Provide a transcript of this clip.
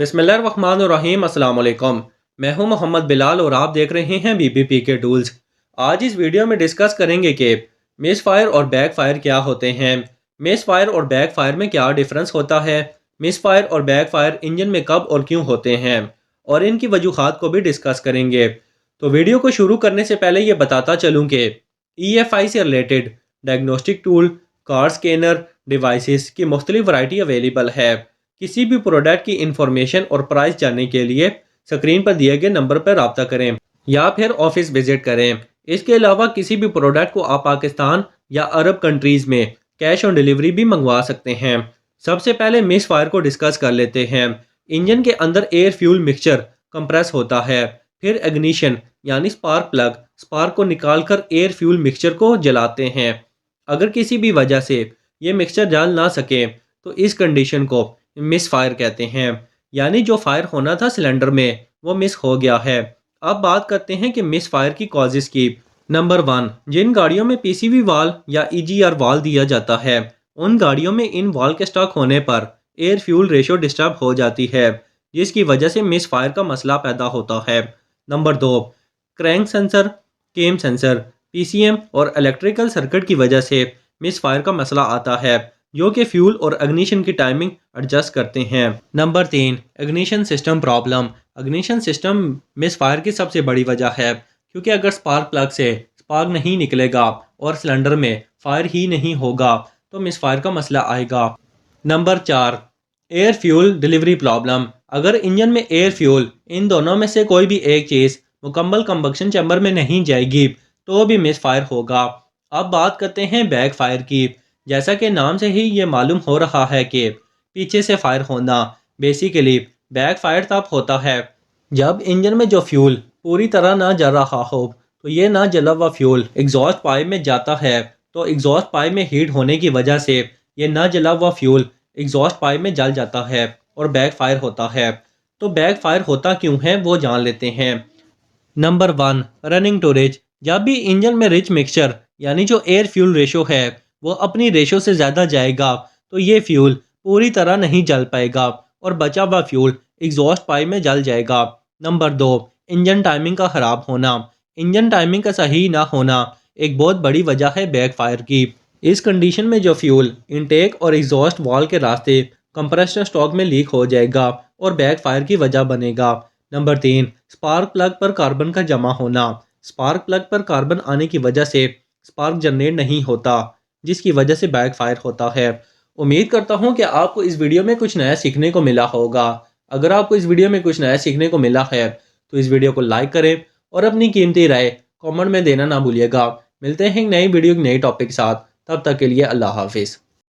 बिस्मिल्लाहिर्रहमानिर्रहीम अस्सलाम वालेकुम। मैं हूं मोहम्मद बिलाल और आप देख रहे हैं BBPK टूल्स। आज इस वीडियो में डिस्कस करेंगे कि मिस फायर और बैक फायर क्या होते हैं, मिस फायर और बैक फायर में क्या डिफरेंस होता है, मिस फायर और बैक फायर इंजन में कब और क्यों होते हैं और इनकी वजूहात को भी डिस्कस करेंगे। तो वीडियो को शुरू करने से पहले ये बताता चलूँ कि EFI से related diagnostic tool, car scanner, devices की मुख्तलिफ वैरायटी अवेलेबल है। किसी भी प्रोडक्ट की इंफॉर्मेशन और प्राइस जानने के लिए स्क्रीन पर दिए गए नंबर पर रब्ता करें या फिर ऑफिस विजिट करें। इसके अलावा किसी भी प्रोडक्ट को आप पाकिस्तान या अरब कंट्रीज़ में कैश ऑन डिलीवरी भी मंगवा सकते हैं। सबसे पहले मिस फायर को डिस्कस कर लेते हैं। इंजन के अंदर एयर फ्यूल मिक्सचर कंप्रेस होता है, फिर इग्निशन यानी स्पार्क प्लग स्पार्क को निकालकर एयर फ्यूल मिक्सचर को जलाते हैं। अगर किसी भी वजह से ये मिक्सचर जल ना सके तो इस कंडीशन को मिस फायर कहते हैं, यानी जो फायर होना था सिलेंडर में वो मिस हो गया है। अब बात करते हैं कि मिस फायर की कॉजेज़ की। नंबर 1, जिन गाड़ियों में PCV वाल या EGR वाल दिया जाता है उन गाड़ियों में इन वाल के स्टक होने पर एयर फ्यूल रेशो डिस्टर्ब हो जाती है, जिसकी वजह से मिस फायर का मसला पैदा होता है। नंबर 2, क्रैंक सेंसर, केम सेंसर, PCM और इलेक्ट्रिकल सर्किट की वजह से मिस फायर का मसला आता है, जो कि फ्यूल और इग्निशन की टाइमिंग एडजस्ट करते हैं। Number 3, ignition system problem. Ignition system miss fire की सबसे बड़ी वजह है, क्योंकि अगर स्पार्क प्लग से स्पार्क नहीं निकलेगा और सिलेंडर में फायर ही नहीं होगा तो मिस फायर का मसला आएगा। Number 4, air fuel delivery problem. अगर इंजन में एयर फ्यूल इन दोनों में से कोई भी एक चीज़ मुकम्मल कंबक्शन चैम्बर में नहीं जाएगी तो भी मिस फायर होगा। अब बात करते हैं बैक फायर की। जैसा कि नाम से ही ये मालूम हो रहा है कि पीछे से फायर होना, बेसिकली बैक फायर तब होता है जब इंजन में जो फ्यूल पूरी तरह ना जल रहा हो, तो ये ना जला हुआ फ्यूल एग्जॉस्ट पाइप में जाता है, तो एग्जॉस्ट पाइप में हीट होने की वजह से ये ना जला हुआ फ्यूल एग्जॉस्ट पाइप में जल जाता है और बैक फायर होता है। तो बैक फायर होता क्यों है वो जान लेते हैं। Number 1, running to rich. जब भी इंजन में रिच मिक्सचर यानी जो एयर फ्यूल रेशो है वो अपनी रेशो से ज़्यादा जाएगा तो ये फ्यूल पूरी तरह नहीं जल पाएगा और बचा हुआ फ्यूल एग्जॉस्ट पाइप में जल जाएगा। नंबर 2, इंजन टाइमिंग का ख़राब होना। इंजन टाइमिंग का सही ना होना एक बहुत बड़ी वजह है बैक फायर की। इस कंडीशन में जो फ्यूल इनटेक और एग्जॉस्ट वाल के रास्ते कंप्रेसर स्टॉक में लीक हो जाएगा और बैक फायर की वजह बनेगा। नंबर 3, स्पार्क प्लग पर कार्बन का जमा होना। स्पार्क प्लग पर कार्बन आने की वजह से स्पार्क जनरेट नहीं होता, जिसकी वजह से बैक फायर होता है। उम्मीद करता हूँ कि आपको इस वीडियो में कुछ नया सीखने को मिला होगा। अगर आपको इस वीडियो में कुछ नया सीखने को मिला है तो इस वीडियो को लाइक करें और अपनी कीमती राय कमेंट में देना ना भूलिएगा। मिलते हैं एक नई वीडियो एक नई टॉपिक के साथ, तब तक के लिए अल्लाह हाफिज़।